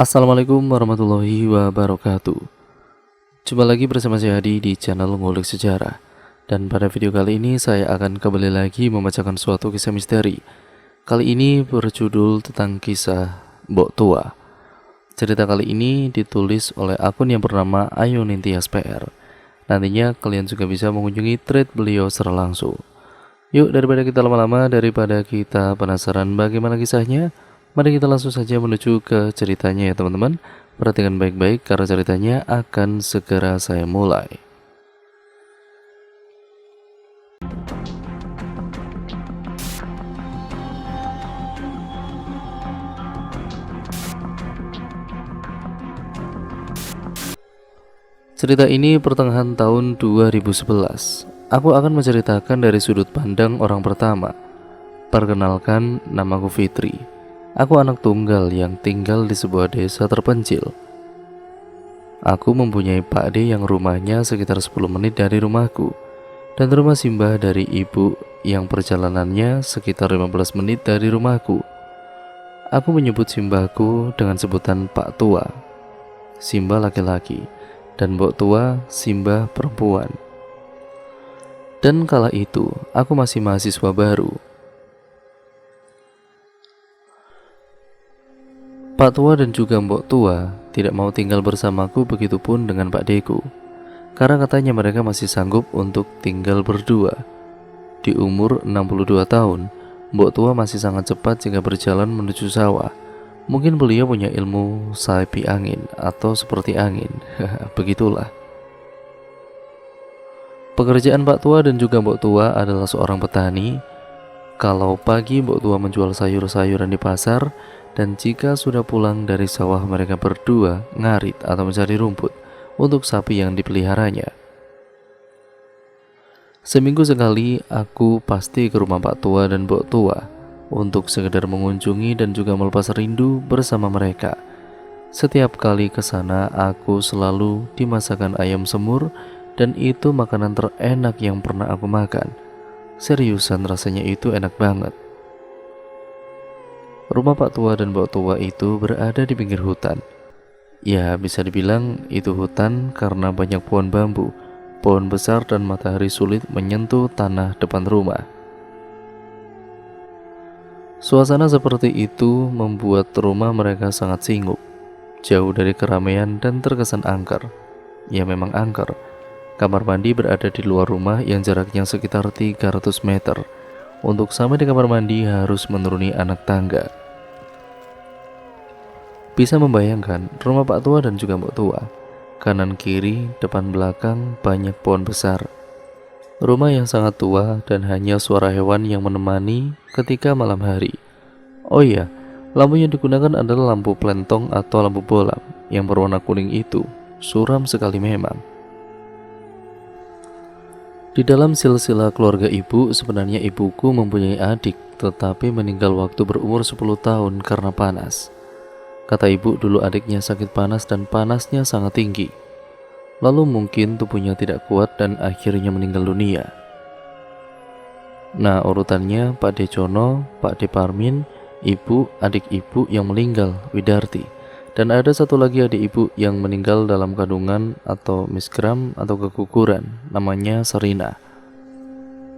Assalamualaikum warahmatullahi wabarakatuh. Jumpa lagi bersama saya Hadi di channel Ngulik Sejarah. Dan pada video kali ini saya akan kembali lagi membacakan suatu kisah misteri. Kali ini berjudul tentang kisah Mbok Tua. Cerita kali ini ditulis oleh akun yang bernama Ayu Nintias PR. Nantinya kalian juga bisa mengunjungi thread beliau secara langsung. Yuk, daripada kita lama-lama, daripada kita penasaran bagaimana kisahnya, mari kita langsung saja menuju ke ceritanya ya teman-teman. Perhatikan baik-baik karena ceritanya akan segera saya mulai. Cerita ini pertengahan tahun 2011. Aku akan menceritakan dari sudut pandang orang pertama. Perkenalkan, namaku Fitri. Aku anak tunggal yang tinggal di sebuah desa terpencil. Aku mempunyai pakde yang rumahnya sekitar 10 menit dari rumahku, dan rumah Simbah dari ibu yang perjalanannya sekitar 15 menit dari rumahku. Aku menyebut Simbahku dengan sebutan Pak Tua, Simbah laki-laki, dan Mbok Tua, Simbah perempuan. Dan kala itu, aku masih mahasiswa baru. Pak Tua dan juga Mbok Tua tidak mau tinggal bersamaku, begitupun dengan Pak Deku, karena katanya mereka masih sanggup untuk tinggal berdua. Di umur 62 tahun, Mbok Tua masih sangat cepat jika berjalan menuju sawah. Mungkin beliau punya ilmu sapi angin atau seperti angin. Begitulah. Pekerjaan Pak Tua dan juga Mbok Tua adalah seorang petani. Kalau pagi Mbok Tua menjual sayur-sayuran di pasar, dan jika sudah pulang dari sawah mereka berdua ngarit atau mencari rumput untuk sapi yang dipeliharanya. Seminggu sekali aku pasti ke rumah Pak Tua dan Mbok Tua untuk sekedar mengunjungi dan juga melepas rindu bersama mereka. Setiap kali ke sana aku selalu dimasakan ayam semur, dan itu makanan terenak yang pernah aku makan. Seriusan, rasanya itu enak banget. Rumah Pak Tua dan Mbok Tua itu berada di pinggir hutan. Ya, bisa dibilang itu hutan karena banyak pohon bambu, pohon besar, dan matahari sulit menyentuh tanah depan rumah. Suasana seperti itu membuat rumah mereka sangat singgup, jauh dari keramaian dan terkesan angker. Ya, memang angker. Kamar mandi berada di luar rumah yang jaraknya sekitar 300 meter. Untuk sampai di kamar mandi harus menuruni anak tangga. Bisa membayangkan rumah Pak Tua dan juga Mbok Tua. Kanan kiri, depan belakang banyak pohon besar. Rumah yang sangat tua dan hanya suara hewan yang menemani ketika malam hari. Oh iya, lampu yang digunakan adalah lampu plentong atau lampu bolam yang berwarna kuning itu. Suram sekali memang. Di dalam silsilah keluarga ibu, sebenarnya ibuku mempunyai adik, tetapi meninggal waktu berumur 10 tahun karena panas. Kata ibu, dulu adiknya sakit panas dan panasnya sangat tinggi. Lalu mungkin tubuhnya tidak kuat dan akhirnya meninggal dunia. Nah, urutannya Pak Decono, Pak Deparmin, ibu, adik ibu yang meninggal, Widarti. Dan ada satu lagi adik ibu yang meninggal dalam kandungan atau misgram atau keguguran, namanya Serina.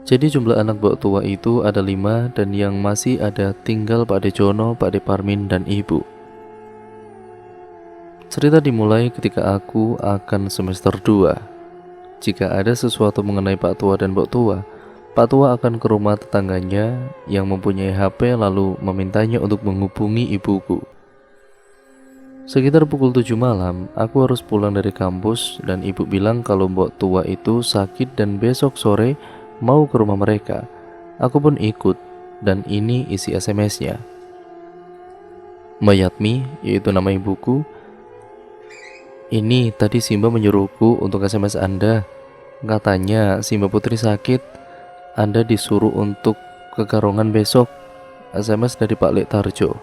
Jadi jumlah anak Mbok Tua itu ada 5, dan yang masih ada tinggal Pak Decono, Pak Deparmin, dan ibu. Cerita dimulai ketika aku akan semester 2. Jika ada sesuatu mengenai Pak Tua dan Mbok Tua, Pak Tua akan ke rumah tetangganya yang mempunyai HP lalu memintanya untuk menghubungi ibuku. Sekitar pukul 7 malam, aku harus pulang dari kampus dan ibu bilang kalau Mbok Tua itu sakit dan besok sore mau ke rumah mereka. Aku pun ikut, dan ini isi SMS-nya. Mbak Yatmi, yaitu nama ibuku, ini tadi Simba menyuruhku untuk SMS Anda. Katanya Simba Putri sakit. Anda disuruh untuk ke Karongan besok. SMS dari Pak Lek Tarjo.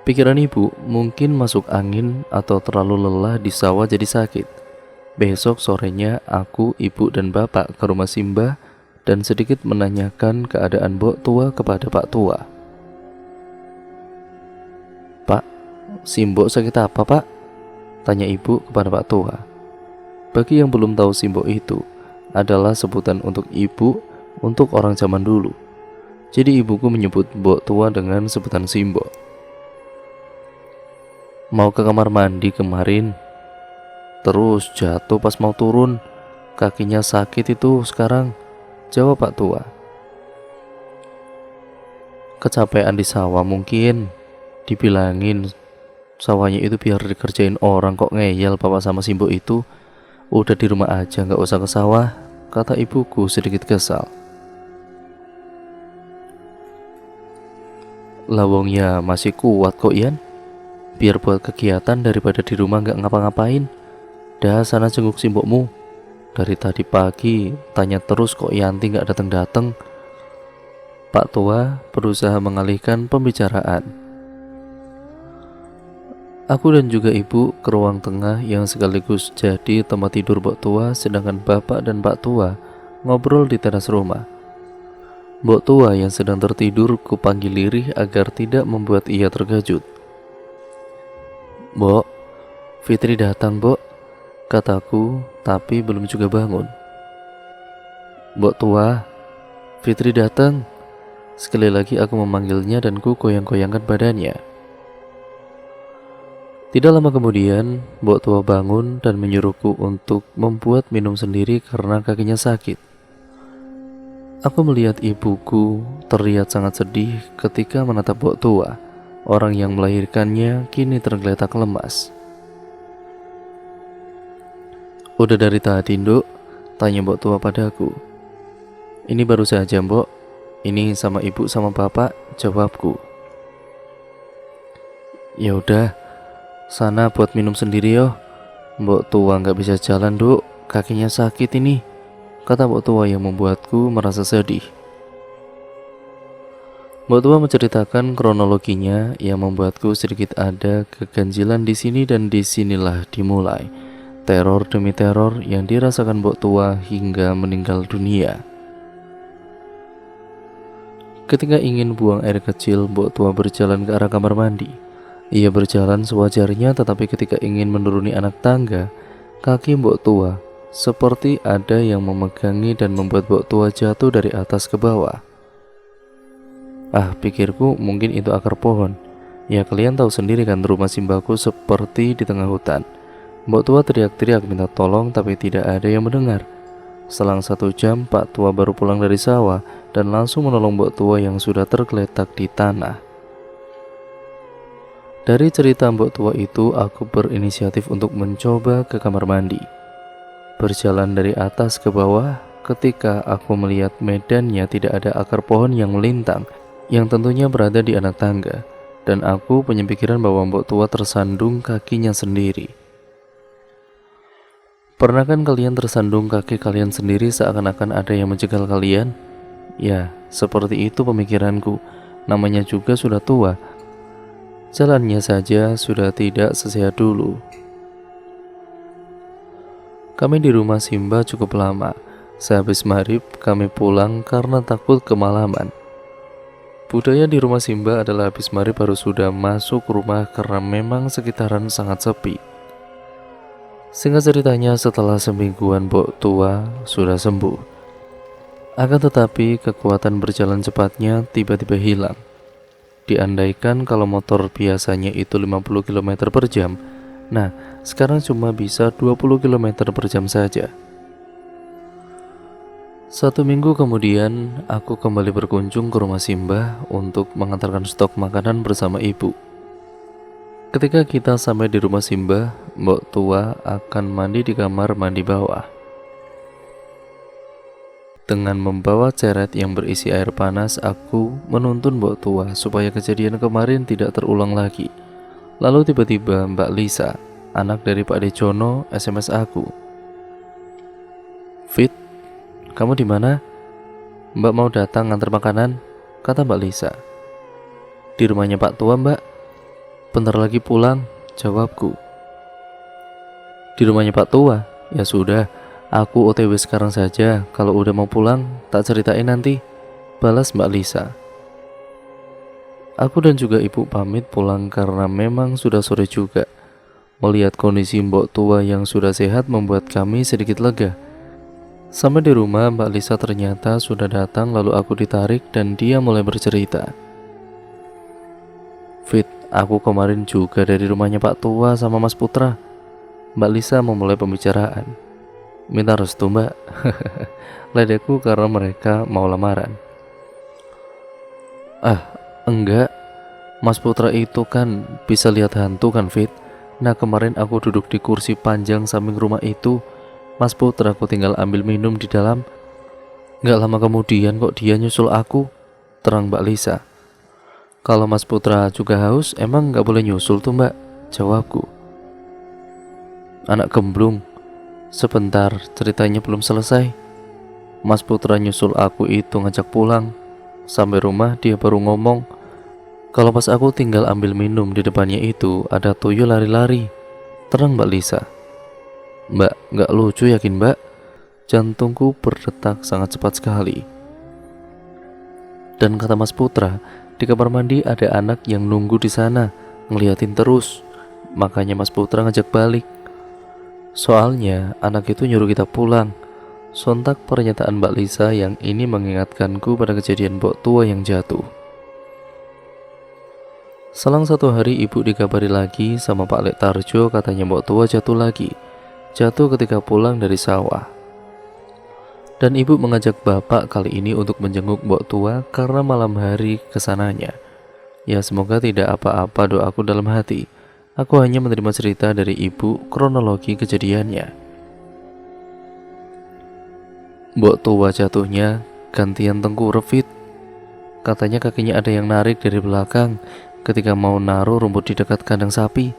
Pikiran ibu mungkin masuk angin atau terlalu lelah di sawah jadi sakit. Besok sorenya aku, ibu, dan bapak ke rumah Simba dan sedikit menanyakan keadaan Mbok Tua kepada Pak Tua. Pak, Simbok sakit apa, Pak? Tanya ibu kepada Pak Tua. Bagi yang belum tahu, simbok itu adalah sebutan untuk ibu untuk orang zaman dulu. Jadi ibuku menyebut Mbok Tua dengan sebutan simbok. Mau ke kamar mandi kemarin, terus jatuh pas mau turun. Kakinya sakit itu sekarang, jawab Pak Tua. Kecapean di sawah mungkin. Dibilangin sawahnya itu biar dikerjain orang, kok ngeyel bapak sama simbok itu. Udah di rumah aja, gak usah ke sawah, kata ibuku sedikit kesal. Lawongnya masih kuat kok, Ian. Biar buat kegiatan daripada di rumah gak ngapa-ngapain. Dah sana jenguk simbokmu. Dari tadi pagi tanya terus kok Yanti gak datang-datang. Pak Tua berusaha mengalihkan pembicaraan. Aku dan juga ibu ke ruang tengah yang sekaligus jadi tempat tidur Mbok Tua, sedangkan bapak dan Pak Tua ngobrol di teras rumah. Mbok Tua yang sedang tertidur kupanggil lirih agar tidak membuat ia terkejut. "Mbok, Fitri datang, Mbok," kataku, tapi belum juga bangun. "Mbok Tua, Fitri datang." Sekali lagi aku memanggilnya dan ku goyang-goyangkan badannya. Tidak lama kemudian, Mbok Tua bangun dan menyuruhku untuk membuat minum sendiri karena kakinya sakit. Aku melihat ibuku terlihat sangat sedih ketika menatap Mbok Tua. Orang yang melahirkannya kini tergeletak lemas. "Udah dari tadi, Nduk?" tanya Mbok Tua padaku. "Ini baru saja, Mbok. Ini sama ibu sama bapak," jawabku. "Ya udah, sana buat minum sendiri yo. Mbok Tua nggak bisa jalan, Duk. Kakinya sakit ini," kata Mbok Tua yang membuatku merasa sedih. Mbok Tua menceritakan kronologinya yang membuatku sedikit ada keganjilan di sini, dan disinilah dimulai teror demi teror yang dirasakan Mbok Tua hingga meninggal dunia. Ketika ingin buang air kecil, Mbok Tua berjalan ke arah kamar mandi. Ia berjalan sewajarnya, tetapi ketika ingin menuruni anak tangga, kaki Mbok Tua seperti ada yang memegangi dan membuat Mbok Tua jatuh dari atas ke bawah. Pikirku mungkin itu akar pohon. Ya kalian tahu sendiri kan, rumah simbaku seperti di tengah hutan. Mbok Tua teriak-teriak minta tolong, tapi tidak ada yang mendengar. Selang 1 jam, Pak Tua baru pulang dari sawah dan langsung menolong Mbok Tua yang sudah tergeletak di tanah. Dari cerita Mbok Tua itu, aku berinisiatif untuk mencoba ke kamar mandi. Berjalan dari atas ke bawah, ketika aku melihat medannya tidak ada akar pohon yang melintang, yang tentunya berada di anak tangga, dan aku punya pikiran bahwa Mbok Tua tersandung kakinya sendiri. Pernah kan kalian tersandung kaki kalian sendiri seakan-akan ada yang menjegal kalian? Ya, seperti itu pemikiranku. Namanya juga sudah tua. Jalannya saja sudah tidak sesehat dulu. Kami di rumah Simba cukup lama. Sehabis maghrib kami pulang karena takut kemalaman. Budaya di rumah Simba adalah habis maghrib baru sudah masuk rumah karena memang sekitaran sangat sepi. Singkat ceritanya, setelah semingguan Mbok Tua sudah sembuh. Akan tetapi kekuatan berjalan cepatnya tiba-tiba hilang. Diandaikan kalau motor biasanya itu 50 km per jam, nah sekarang cuma bisa 20 km per jam saja. 1 minggu kemudian, aku kembali berkunjung ke rumah Simba untuk mengantarkan stok makanan bersama ibu. Ketika kita sampai di rumah Simba, Mbok Tua akan mandi di kamar mandi bawah. Dengan membawa ceret yang berisi air panas, aku menuntun Mbok Tua supaya kejadian kemarin tidak terulang lagi. Lalu tiba-tiba Mbak Lisa, anak dari Pak Dejono, SMS aku. "Fit, kamu di mana? Mbak mau datang ngantar makanan," kata Mbak Lisa. "Di rumahnya Pak Tua, Mbak. Bentar lagi pulang," jawabku. "Di rumahnya Pak Tua? Ya sudah, aku OTW sekarang saja. Kalau udah mau pulang, tak ceritain nanti," balas Mbak Lisa. Aku dan juga ibu pamit pulang karena memang sudah sore juga. Melihat kondisi mbok tua yang sudah sehat membuat kami sedikit lega. Sampai di rumah, Mbak Lisa ternyata sudah datang, lalu aku ditarik dan dia mulai bercerita. Fit, aku kemarin juga dari rumahnya Pak Tua sama Mas Putra. Mbak Lisa memulai pembicaraan. Minta restu, Mbak. Ledeku karena mereka mau lamaran. Ah, enggak. Mas Putra itu kan bisa lihat hantu kan, Fit? Nah, kemarin aku duduk di kursi panjang samping rumah itu. Mas Putra aku tinggal ambil minum di dalam. Gak lama kemudian kok dia nyusul aku, terang Mbak Lisa. Kalau Mas Putra juga haus, emang gak boleh nyusul tuh, Mbak, jawabku. Anak gemblung. Sebentar, ceritanya belum selesai. Mas Putra nyusul aku itu ngajak pulang. Sampai rumah dia baru ngomong, kalau pas aku tinggal ambil minum di depannya itu ada tuyul lari-lari, terang Mbak Lisa. Mbak, gak lucu yakin Mbak? Jantungku berdetak sangat cepat sekali. Dan kata Mas Putra, di kamar mandi ada anak yang nunggu di sana, ngeliatin terus. Makanya Mas Putra ngajak balik. Soalnya anak itu nyuruh kita pulang. Sontak pernyataan Mbak Lisa yang ini mengingatkanku pada kejadian mbok tua yang jatuh. Selang 1 hari ibu dikabari lagi sama Pak Lek Tarjo, katanya mbok tua jatuh lagi. Jatuh ketika pulang dari sawah. Dan ibu mengajak bapak kali ini untuk menjenguk mbok tua karena malam hari kesananya. Ya semoga tidak apa-apa, doaku dalam hati. Aku hanya menerima cerita dari ibu kronologi kejadiannya. Mbok tua jatuhnya gantian tengkurap, Fit. Katanya kakinya ada yang narik dari belakang ketika mau naruh rumput di dekat kandang sapi.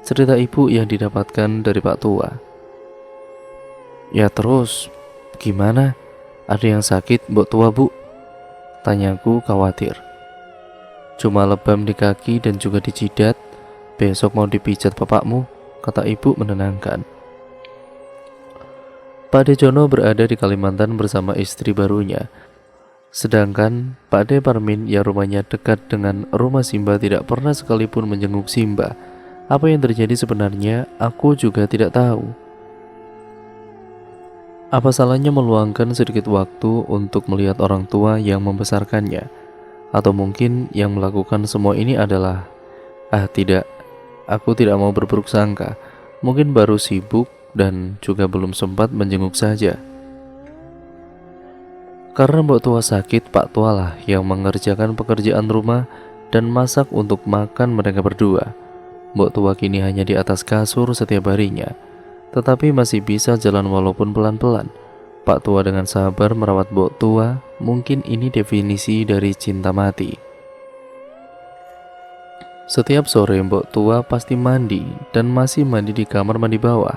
Cerita ibu yang didapatkan dari Pak Tua. Ya terus, gimana? Ada yang sakit mbok tua, Bu? Tanyaku khawatir. Cuma lebam di kaki dan juga di jidat. Besok mau dipijat bapakmu, kata ibu menenangkan. Pak Dejono berada di Kalimantan bersama istri barunya. Sedangkan Pak De Parmin yang rumahnya dekat dengan rumah Simba tidak pernah sekalipun menjenguk Simba. Apa yang terjadi sebenarnya aku juga tidak tahu. Apa salahnya meluangkan sedikit waktu untuk melihat orang tua yang membesarkannya? Atau mungkin yang melakukan semua ini adalah tidak, aku tidak mau berburuk sangka. Mungkin baru sibuk dan juga belum sempat menjenguk saja. Karena mbok tua sakit, Pak Tua lah yang mengerjakan pekerjaan rumah dan masak untuk makan mereka berdua. Mbok tua kini hanya di atas kasur setiap harinya, tetapi masih bisa jalan walaupun pelan-pelan. Pak Tua dengan sabar merawat mbok tua. Mungkin ini definisi dari cinta mati. Setiap sore mbok tua pasti mandi dan masih mandi di kamar mandi bawah.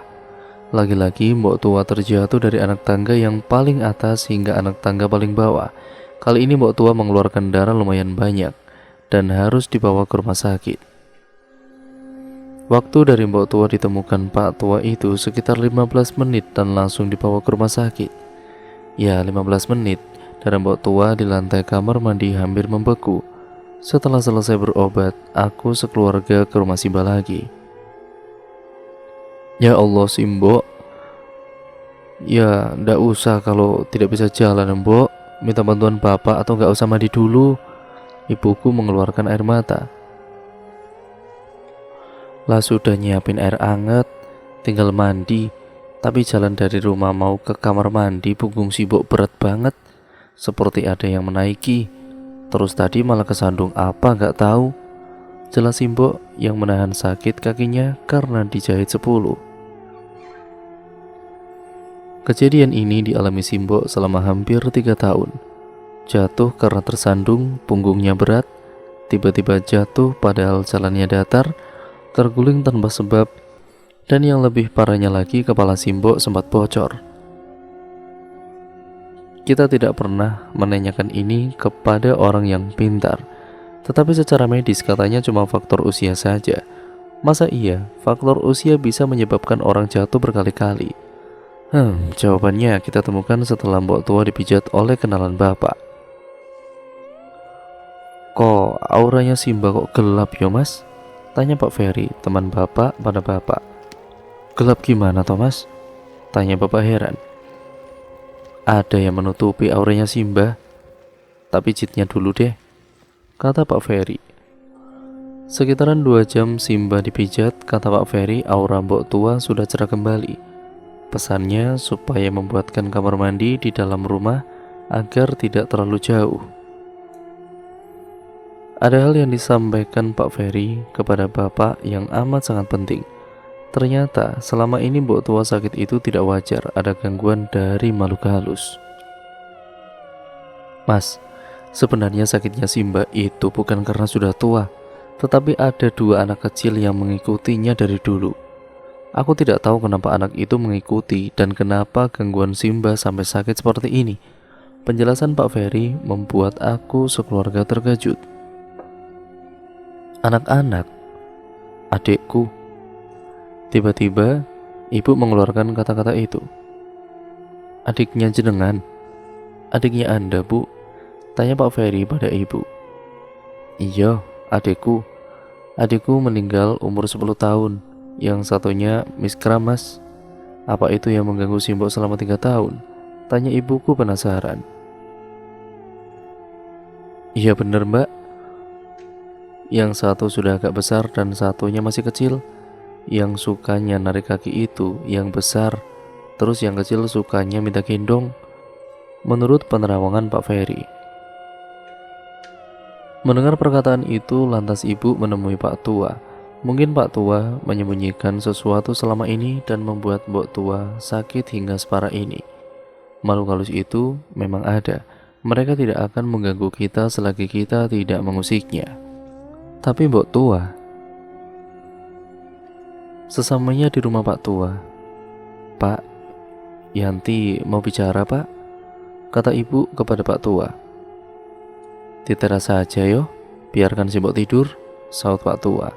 Lagi-lagi mbok tua terjatuh dari anak tangga yang paling atas hingga anak tangga paling bawah. Kali ini mbok tua mengeluarkan darah lumayan banyak dan harus dibawa ke rumah sakit. Waktu dari mbok tua ditemukan Pak Tua itu sekitar 15 menit dan langsung dibawa ke rumah sakit. Ya 15 menit, darah mbok tua di lantai kamar mandi hampir membeku. Setelah selesai berobat, aku sekeluarga ke rumah Simba lagi. Ya Allah Simbo, ya ndak usah kalau tidak bisa jalan mbok, minta bantuan bapak atau nggak usah mandi dulu. Ibuku mengeluarkan air mata. Lah sudah nyiapin air anget, tinggal mandi. Tapi jalan dari rumah mau ke kamar mandi punggung Simbo berat banget, seperti ada yang menaiki. Terus tadi malah kesandung apa nggak tahu. Jelas Simbo yang menahan sakit kakinya karena dijahit 10. Kejadian ini dialami Simbo selama hampir 3 tahun. Jatuh karena tersandung, punggungnya berat, tiba-tiba jatuh padahal jalannya datar, terguling tanpa sebab, dan yang lebih parahnya lagi kepala Simbo sempat bocor. Kita tidak pernah menanyakan ini kepada orang yang pintar, tetapi secara medis katanya cuma faktor usia saja. Masa iya faktor usia bisa menyebabkan orang jatuh berkali-kali? Jawabannya kita temukan setelah mbok tua dipijat oleh kenalan bapak. Kok auranya Simba kok gelap ya mas? Tanya Pak Ferry, teman bapak pada bapak. Gelap gimana Thomas? Tanya bapak heran. Ada yang menutupi auranya Simba. Tapi pijitnya dulu deh, kata Pak Ferry. Sekitaran 2 jam Simba dipijat, kata Pak Ferry aura mbok tua sudah cerah kembali. Pesannya supaya membuatkan kamar mandi di dalam rumah agar tidak terlalu jauh. Ada hal yang disampaikan Pak Ferry kepada bapak yang amat sangat penting. Ternyata selama ini mbok tua sakit itu tidak wajar, ada gangguan dari makhluk halus. Mas, sebenarnya sakitnya Simba itu bukan karena sudah tua, tetapi ada 2 anak kecil yang mengikutinya dari dulu. Aku tidak tahu kenapa anak itu mengikuti dan kenapa gangguan Simba sampai sakit seperti ini. Penjelasan Pak Ferry membuat aku sekeluarga terkejut. Anak-anak, adikku. Tiba-tiba ibu mengeluarkan kata-kata itu. Adiknya jenengan? Adiknya Anda, Bu? Tanya Pak Ferry pada ibu. Iya, adikku. Adikku meninggal umur 10 tahun. Yang satunya Miss Kramas. Apa itu yang mengganggu Simbo selama 3 tahun? Tanya ibuku penasaran. Iya bener mbak. Yang satu sudah agak besar dan satunya masih kecil. Yang sukanya narik kaki itu yang besar, terus yang kecil sukanya minta gendong. Menurut penerawangan Pak Ferry. Mendengar perkataan itu, lantas ibu menemui Pak Tua. Mungkin Pak Tua menyembunyikan sesuatu selama ini dan membuat Mbok Tua sakit hingga separah ini. Makhluk halus itu memang ada. Mereka tidak akan mengganggu kita selagi kita tidak mengusiknya. Tapi Mbok Tua, sesamanya di rumah Pak Tua, Pak, Yanti mau bicara Pak, kata ibu kepada Pak Tua. Di teras saja yo, biarkan si Mbok tidur, saut Pak Tua.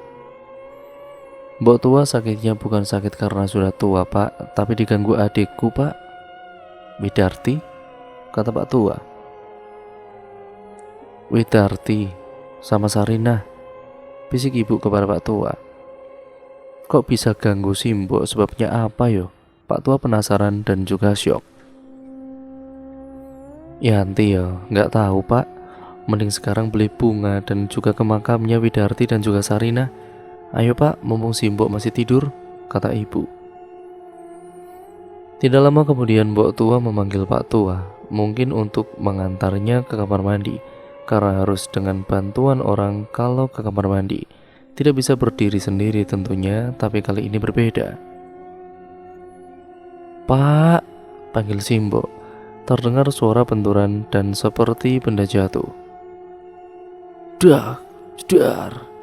Mbok Tua sakitnya bukan sakit karena sudah tua Pak, tapi diganggu adikku Pak. Widarti, kata Pak Tua. Widarti sama Sarinah, bisik ibu kepada Pak Tua. Kok bisa ganggu Simbo, sebabnya apa yo? Pak Tua penasaran dan juga syok. Yanti yo, nggak tahu Pak. Mending sekarang beli bunga dan juga ke makamnya Widarti dan juga Sarinah. Ayo Pak, mumpung Simbo masih tidur, kata ibu. Tidak lama kemudian Mbok Tua memanggil Pak Tua, mungkin untuk mengantarnya ke kamar mandi, karena harus dengan bantuan orang kalau ke kamar mandi. Tidak bisa berdiri sendiri tentunya, tapi kali ini berbeda. Pak, panggil Simbo. Terdengar suara benturan dan seperti benda jatuh. Dak, dar.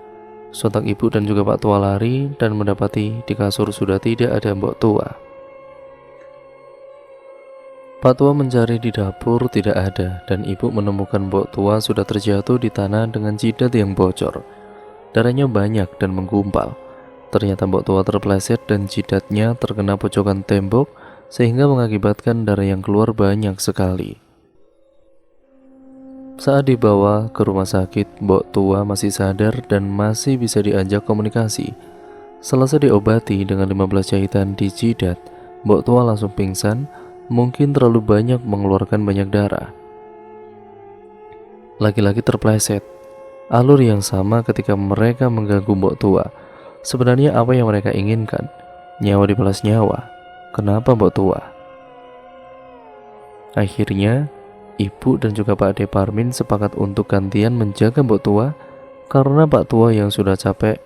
Sontak ibu dan juga Pak Tua lari dan mendapati di kasur sudah tidak ada Mbok Tua. Pak Tua mencari di dapur tidak ada, dan ibu menemukan Mbok Tua sudah terjatuh di tanah dengan jidat yang bocor. Darahnya banyak dan menggumpal. Ternyata Mbok Tua terpeleset dan jidatnya terkena pojokan tembok sehingga mengakibatkan darah yang keluar banyak sekali. Saat dibawa ke rumah sakit, Mbok Tua masih sadar dan masih bisa diajak komunikasi. Selesai diobati dengan 15 jahitan di jidat, Mbok Tua langsung pingsan, mungkin terlalu banyak mengeluarkan banyak darah. Laki-laki terpeleset. Alur yang sama ketika mereka mengganggu Mbok Tua. Sebenarnya apa yang mereka inginkan? Nyawa dibalas nyawa. Kenapa Mbok Tua? Akhirnya ibu dan juga Pak De Parmin sepakat untuk gantian menjaga Mbok Tua, karena Pak Tua yang sudah capek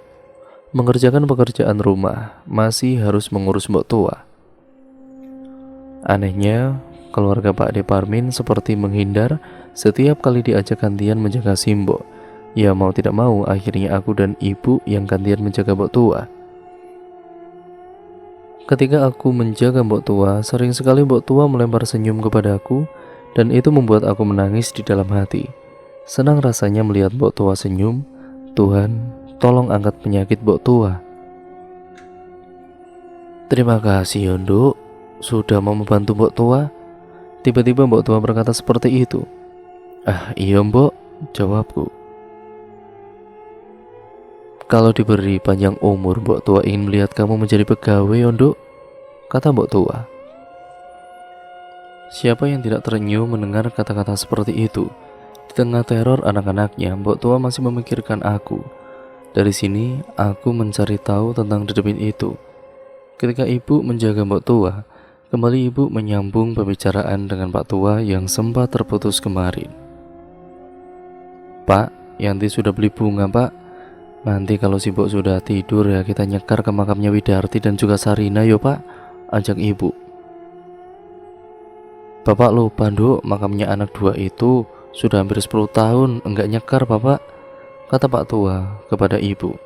mengerjakan pekerjaan rumah masih harus mengurus Mbok Tua. Anehnya, keluarga Pak De Parmin seperti menghindar setiap kali diajak gantian menjaga Simbo. Ya mau tidak mau, akhirnya aku dan ibu yang gantian menjaga Mbok Tua. Ketika aku menjaga Mbok Tua, sering sekali Mbok Tua melempar senyum kepadaku, dan itu membuat aku menangis di dalam hati. Senang rasanya melihat Mbok Tua senyum. Tuhan, tolong angkat penyakit Mbok Tua. Terima kasih Yonduk, sudah mau membantu Mbok Tua. Tiba-tiba Mbok Tua berkata seperti itu. Ah iya Mbok, jawabku. Kalau diberi panjang umur, Mbok Tua ingin melihat kamu menjadi pegawai, Onduk, kata Mbok Tua. Siapa yang tidak terenyuh mendengar kata-kata seperti itu? Di tengah teror anak-anaknya, Mbok Tua masih memikirkan aku. Dari sini, aku mencari tahu tentang dedemit itu. Ketika ibu menjaga Mbok Tua, kembali ibu menyambung pembicaraan dengan Pak Tua yang sempat terputus kemarin. Pak, Yanti sudah beli bunga, Pak. Nanti kalau si Mbok sudah tidur ya kita nyekar ke makamnya Widarti dan juga Sarina, yo Pak, ajak ibu. Bapak lupa, Nduk, makamnya anak dua itu sudah hampir 10 tahun enggak nyekar, Bapak, kata Pak Tua kepada ibu.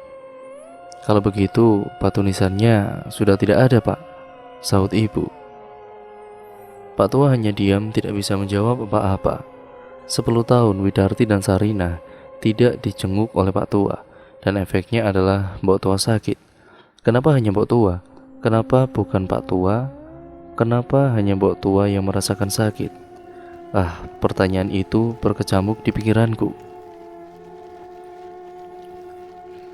Kalau begitu, batu nisannya sudah tidak ada, Pak, sahut ibu. Pak Tua hanya diam, tidak bisa menjawab apa-apa. 10 tahun Widarti dan Sarina tidak dijenguk oleh Pak Tua, dan efeknya adalah Mbok Tua sakit. Kenapa hanya Mbok Tua? Kenapa bukan Pak Tua? Kenapa hanya Mbok Tua yang merasakan sakit? Pertanyaan itu berkecamuk di pikiranku.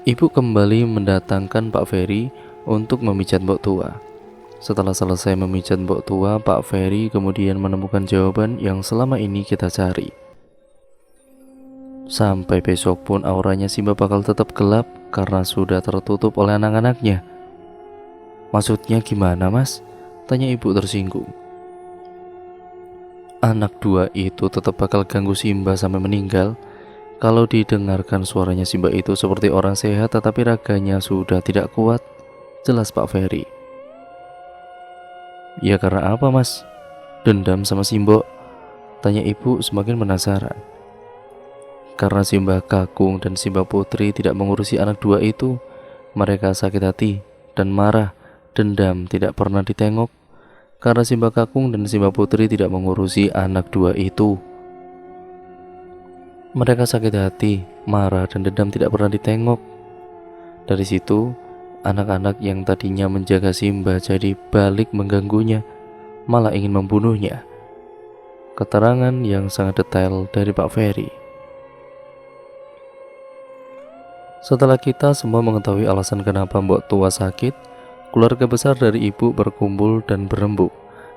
Ibu kembali mendatangkan Pak Ferry untuk memijat Mbok Tua. Setelah selesai memijat Mbok Tua, Pak Ferry kemudian menemukan jawaban yang selama ini kita cari. Sampai besok pun auranya Simba bakal tetap gelap karena sudah tertutup oleh anak-anaknya. Maksudnya gimana, Mas? Tanya ibu tersinggung. Anak dua itu tetap bakal ganggu Simba sampai meninggal. Kalau didengarkan suaranya Simba itu seperti orang sehat tetapi raganya sudah tidak kuat, jelas Pak Ferry. Ya karena apa, Mas? Dendam sama Simbo? Tanya ibu semakin penasaran. Karena Simba Kakung dan Simba Putri tidak mengurusi anak dua itu, mereka sakit hati dan marah. Dendam tidak pernah ditengok karena Simba Kakung dan Simba Putri tidak mengurusi anak dua itu. Mereka sakit hati, marah, dan dendam tidak pernah ditengok. Dari situ, anak-anak yang tadinya menjaga Simba jadi balik mengganggunya, malah ingin membunuhnya. Keterangan yang sangat detail dari Pak Ferry. Setelah kita semua mengetahui alasan kenapa Mbok Tua sakit, keluarga besar dari ibu berkumpul dan berembuk.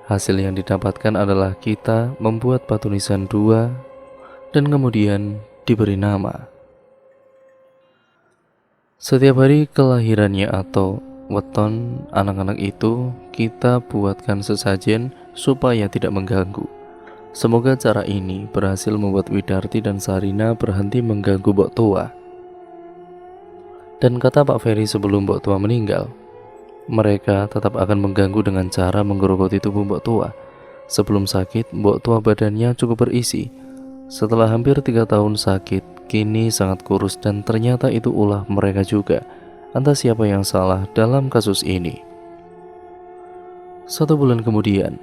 Hasil yang didapatkan adalah kita membuat batu nisan 2 dan kemudian diberi nama. Setiap hari kelahirannya atau weton anak-anak itu kita buatkan sesajen supaya tidak mengganggu. Semoga cara ini berhasil membuat Widarti dan Sarina berhenti mengganggu Mbok Tua. Dan kata Pak Ferry sebelum Mbok Tua meninggal, mereka tetap akan mengganggu dengan cara menggerogoti tubuh Mbok Tua. Sebelum sakit, Mbok Tua badannya cukup berisi. Setelah hampir 3 tahun sakit, kini sangat kurus dan ternyata itu ulah mereka juga. Entah siapa yang salah dalam kasus ini. 1 bulan kemudian,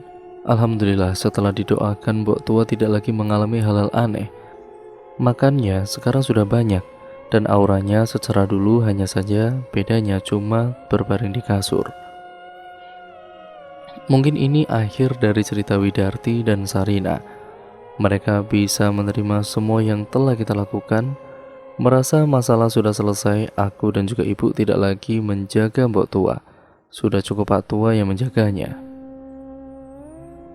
alhamdulillah setelah didoakan Mbok Tua tidak lagi mengalami hal-hal aneh. Makannya sekarang sudah banyak. Dan auranya secara dulu hanya saja bedanya cuma berbaring di kasur. Mungkin ini akhir dari cerita Widarti dan Sarina. Mereka bisa menerima semua yang telah kita lakukan, merasa masalah sudah selesai. Aku dan juga ibu tidak lagi menjaga Mbok Tua. Sudah cukup Pak Tua yang menjaganya.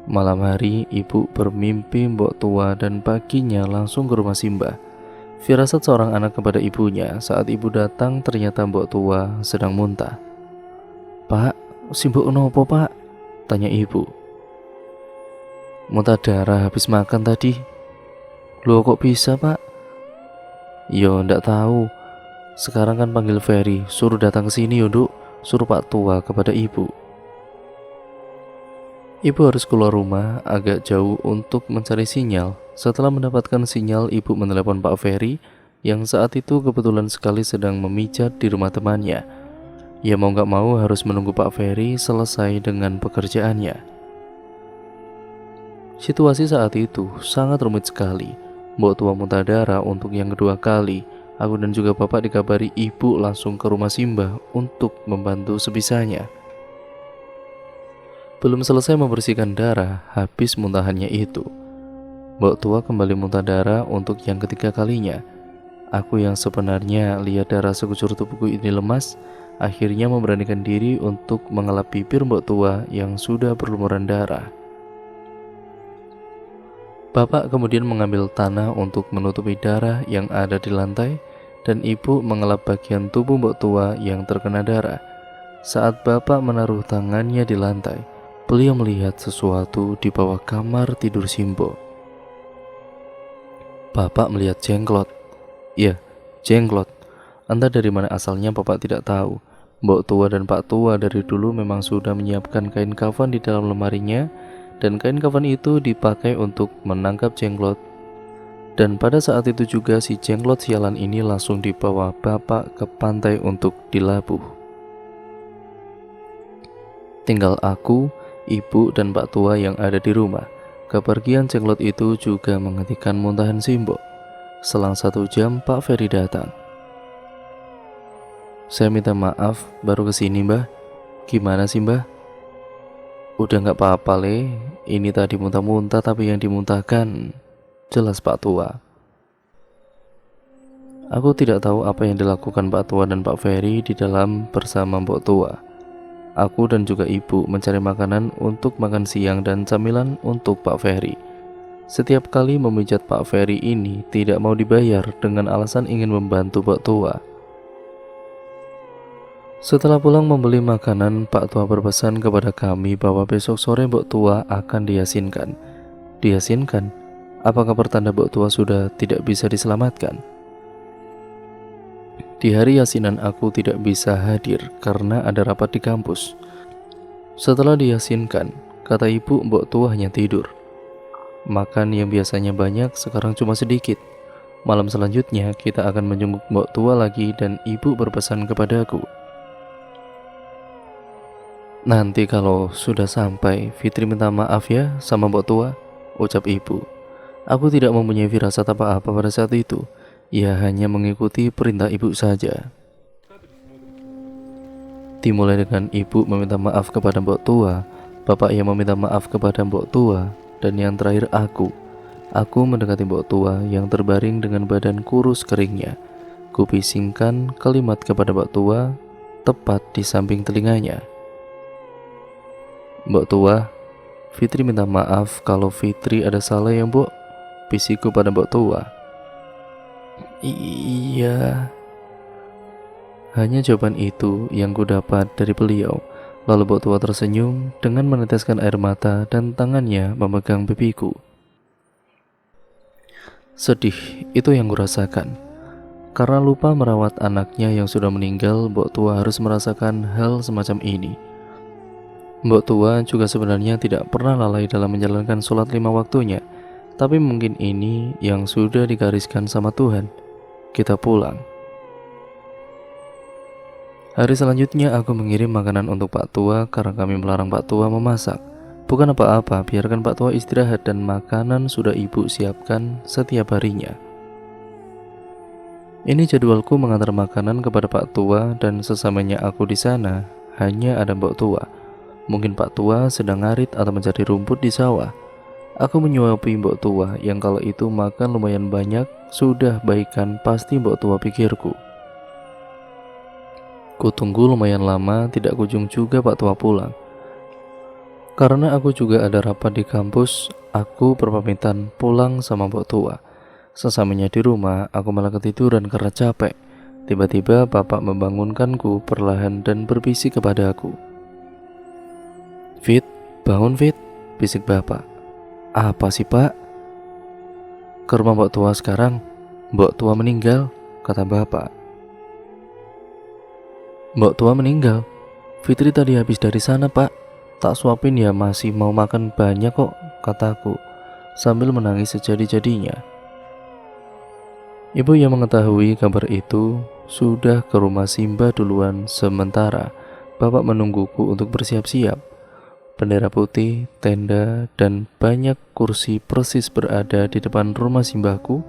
Malam hari ibu bermimpi Mbok Tua dan paginya langsung ke rumah Simba. Firasat seorang anak kepada ibunya saat ibu datang ternyata Mbok Tua sedang muntah. Pak, Simbo nopo Pak? Tanya ibu. Muntah darah habis makan tadi. Loh kok bisa Pak? Yo ndak tahu. Sekarang kan panggil Ferry, suruh datang ke sini yuk, suruh Pak Tua kepada ibu. Ibu harus keluar rumah agak jauh untuk mencari sinyal. Setelah mendapatkan sinyal, ibu menelepon Pak Ferry yang saat itu kebetulan sekali sedang memijat di rumah temannya. Ya mau gak mau harus menunggu Pak Ferry selesai dengan pekerjaannya. Situasi saat itu sangat rumit sekali. Mbok Tua muntah darah untuk yang kedua kali. Aku dan juga bapak dikabari ibu langsung ke rumah Simba untuk membantu sebisanya. Belum selesai membersihkan darah, habis muntahannya itu, Mbok Tua kembali muntah darah untuk yang ketiga kalinya. Aku yang sebenarnya lihat darah sekujur tubuhku ini lemas, akhirnya memberanikan diri untuk mengelap bibir mbok tua yang sudah berlumuran darah. Bapak kemudian mengambil tanah untuk menutupi darah yang ada di lantai, dan ibu mengelap bagian tubuh mbok tua yang terkena darah. Saat bapak menaruh tangannya di lantai, beliau melihat sesuatu di bawah kamar tidur Simbo. Bapak melihat jenglot. Ya, jenglot. Entah dari mana asalnya bapak tidak tahu. Mbok tua dan pak tua dari dulu memang sudah menyiapkan kain kafan di dalam lemarinya, dan kain kafan itu dipakai untuk menangkap jenglot. Dan pada saat itu juga si jenglot sialan ini langsung dibawa bapak ke pantai untuk dilabuh. Tinggal aku, ibu, dan pak tua yang ada di rumah. Kepergian jenglot itu juga menghentikan muntahan Simbo. Selang 1 jam Pak Ferry datang. Saya minta maaf baru kesini mbah. Gimana sih mbah? Udah gak apa-apa le. Ini tadi muntah-muntah tapi yang dimuntahkan jelas Pak Tua. Aku tidak tahu apa yang dilakukan Pak Tua dan Pak Ferry di dalam bersama Mbok Tua. Aku dan juga ibu mencari makanan untuk makan siang dan camilan untuk Pak Ferry. Setiap kali memijat Pak Ferry ini tidak mau dibayar dengan alasan ingin membantu Mbok Tua. Setelah pulang membeli makanan, Pak Tua berpesan kepada kami bahwa besok sore Mbok Tua akan diyasinkan. Diyasinkan? Apakah pertanda Mbok Tua sudah tidak bisa diselamatkan? Di hari yasinan aku tidak bisa hadir karena ada rapat di kampus. Setelah diyasinkan, kata ibu Mbok Tua hanya tidur. Makan yang biasanya banyak sekarang cuma sedikit. Malam selanjutnya kita akan menjenguk Mbok Tua lagi dan ibu berpesan kepadaku. Nanti kalau sudah sampai, Fitri minta maaf ya sama Mbok Tua, ucap ibu. Aku tidak mempunyai firasat apa-apa pada saat itu. Ia hanya mengikuti perintah ibu saja. Dimulai dengan ibu meminta maaf kepada Mbok Tua, bapak yang meminta maaf kepada Mbok Tua, dan yang terakhir aku. Aku mendekati Mbok Tua yang terbaring dengan badan kurus keringnya. Kupisingkan kalimat kepada Mbok Tua tepat di samping telinganya. Mbok Tua, Fitri minta maaf kalau Fitri ada salah ya Mbok, bisikku pada Mbok Tua. Iya. Hanya jawaban itu yang ku dapat dari beliau. Lalu Mbok Tua tersenyum dengan meneteskan air mata dan tangannya memegang pipiku. Sedih itu yang kurasakan. Karena lupa merawat anaknya yang sudah meninggal, Mbok Tua harus merasakan hal semacam ini. Mbok Tua juga sebenarnya tidak pernah lalai dalam menjalankan sholat 5 waktunya. Tapi mungkin ini yang sudah digariskan sama Tuhan. Kita pulang. Hari selanjutnya aku mengirim makanan untuk Pak Tua karena kami melarang Pak Tua memasak. Bukan apa-apa, biarkan Pak Tua istirahat dan makanan sudah ibu siapkan setiap harinya. Ini jadwalku mengantar makanan kepada Pak Tua dan sesamanya aku di sana hanya ada Mbok Tua. Mungkin Pak Tua sedang ngarit atau mencari rumput di sawah. Aku menyuapi Mbok Tua yang kalau itu makan lumayan banyak, sudah baikan pasti Mbok Tua pikirku. Kutunggu lumayan lama, tidak kunjung juga Pak Tua pulang. Karena aku juga ada rapat di kampus, aku berpamitan pulang sama Mbok Tua. Sesamanya di rumah, aku malah ketiduran karena capek. Tiba-tiba bapak membangunkanku perlahan dan berbisik kepadaku. Fit, bangun Fit, bisik bapak. Apa sih Pak? Ke rumah Mbok Tua sekarang. Mbok Tua meninggal, kata bapak. Mbok Tua meninggal? Fitri tadi habis dari sana Pak. Tak suapin ya masih mau makan banyak kok, kataku sambil menangis sejadi-jadinya. Ibu yang mengetahui kabar itu sudah ke rumah Simba duluan, sementara bapak menungguku untuk bersiap-siap. Bendera putih, tenda, dan banyak kursi persis berada di depan rumah Simbaku,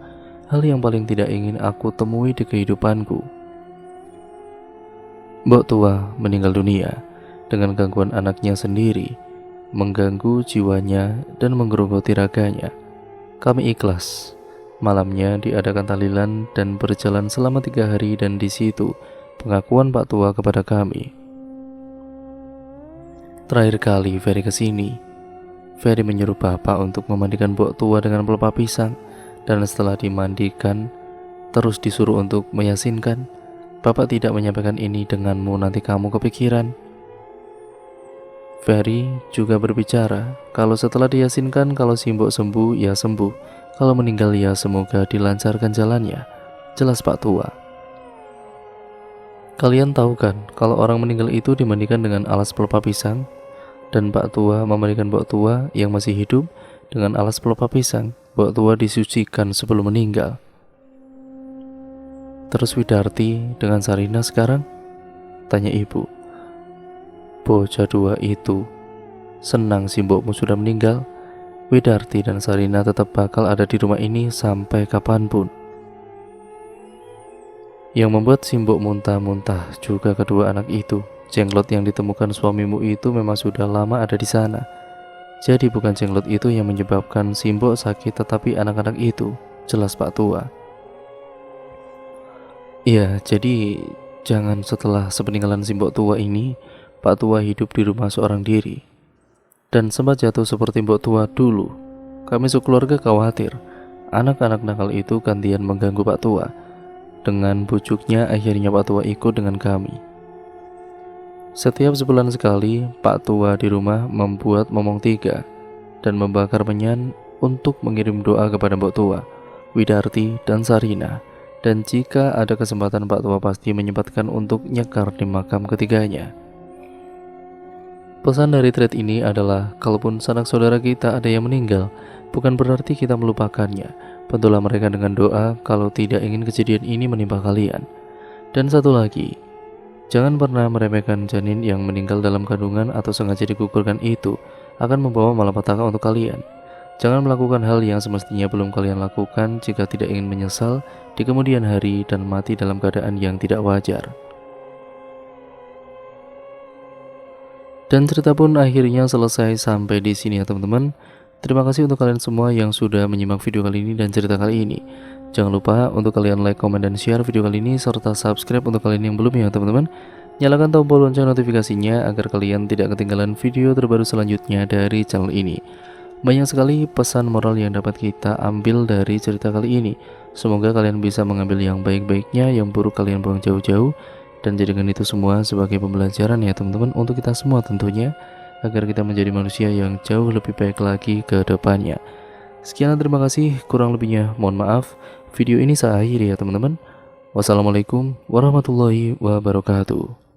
hal yang paling tidak ingin aku temui di kehidupanku. Mbok Tua meninggal dunia dengan gangguan anaknya sendiri, mengganggu jiwanya dan menggerogoti raganya. Kami ikhlas, Malamnya diadakan tahlilan dan berjalan selama 3 hari, dan di situ pengakuan Pak Tua kepada kami. Terakhir kali Ferry kesini, Ferry menyuruh Bapak untuk memandikan Mbok Tua dengan pelepah pisang, dan setelah dimandikan terus disuruh untuk meyasinkan. Bapak tidak menyampaikan ini denganmu, nanti kamu kepikiran. Ferry juga berbicara, kalau setelah diyasinkan, kalau si Mbok sembuh, ya sembuh. Kalau meninggal, ya semoga dilancarkan jalannya. Jelas Pak Tua. Kalian tahu kan, kalau orang meninggal itu dimandikan dengan alas pelepah pisang, dan Pak Tua memandikan Mbok Tua yang masih hidup dengan alas pelepah pisang. Mbok Tua disucikan sebelum meninggal. Terus Widarti dengan Sarina sekarang? Tanya ibu. Bocah dua itu senang si mbokmu sudah meninggal. Widarti dan Sarina tetap bakal ada di rumah ini sampai kapanpun. Yang membuat si mbok muntah-muntah juga kedua anak itu. Jenglot yang ditemukan suamimu itu memang sudah lama ada di sana. Jadi bukan jenglot itu yang menyebabkan si mbok sakit, tetapi anak-anak itu. Jelas Pak Tua. Iya, jadi jangan setelah sepeninggalan si Mbok Tua ini, Pak Tua hidup di rumah seorang diri dan sempat jatuh seperti Mbok Tua dulu. Kami sekeluarga khawatir anak-anak nakal itu gantian mengganggu Pak Tua. Dengan bujuknya akhirnya Pak Tua ikut dengan kami. Setiap sebulan sekali Pak Tua di rumah membuat momong 3 dan membakar menyan untuk mengirim doa kepada Mbok Tua, Widarti, dan Sarina. Dan jika ada kesempatan Pak Tua pasti menyempatkan untuk nyekar di makam ketiganya. Pesan dari thread ini adalah, kalaupun sanak saudara kita ada yang meninggal, bukan berarti kita melupakannya. Bantulah mereka dengan doa kalau tidak ingin kejadian ini menimpa kalian. Dan satu lagi, jangan pernah meremehkan janin yang meninggal dalam kandungan atau sengaja digugurkan, itu akan membawa malapetaka untuk kalian. Jangan melakukan hal yang semestinya belum kalian lakukan jika tidak ingin menyesal di kemudian hari dan mati dalam keadaan yang tidak wajar. Dan cerita pun akhirnya selesai sampai di sini ya teman-teman. Terima kasih untuk kalian semua yang sudah menyimak video kali ini dan cerita kali ini. Jangan lupa untuk kalian like, komen, dan share video kali ini serta subscribe untuk kalian yang belum ya teman-teman. Nyalakan tombol lonceng notifikasinya agar kalian tidak ketinggalan video terbaru selanjutnya dari channel ini. Banyak sekali pesan moral yang dapat kita ambil dari cerita kali ini. Semoga kalian bisa mengambil yang baik-baiknya, yang buruk kalian buang jauh-jauh, dan jadikan itu semua sebagai pembelajaran ya teman-teman untuk kita semua tentunya, agar kita menjadi manusia yang jauh lebih baik lagi ke depannya. Sekian, terima kasih, kurang lebihnya mohon maaf. Video ini saya akhiri ya teman-teman. Wassalamualaikum warahmatullahi wabarakatuh.